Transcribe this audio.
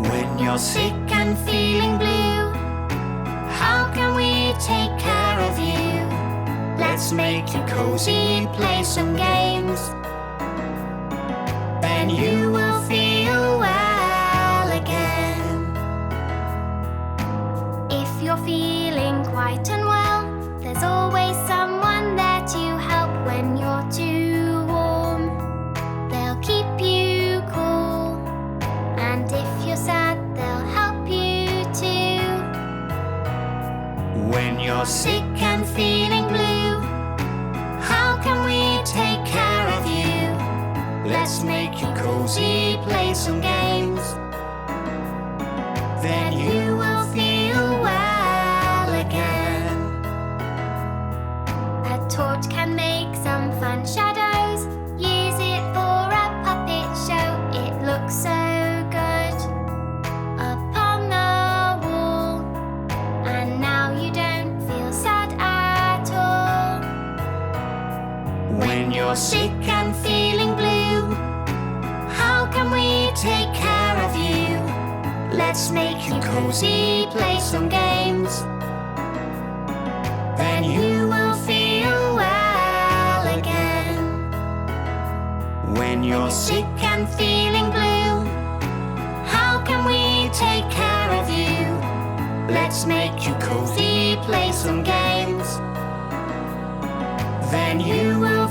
When you're sick and feeling blue, how can we take care of you? Let's make you cozy, play some games. Then you will feel well again. If you're feeling quite unwell, there's always someone there to help when you're too warm. They'll keep you cool, and if you're sad, they'll help you too. When you're sick and feeling blue, how can we take care of you? Let's make you cozy, play some games. Then you will feel well again. A torch can make some fun shadows. Use it for a puppet show. It looks so good up on the wall, and now you don't feel sad at all. When you're sick and feeling blue, how can we take care of you? Let's make you cozy, play some games. Then you will feel well again. When you're sick and feeling blue, how can we take care of you? Let's make you cozy, play some games. Then you will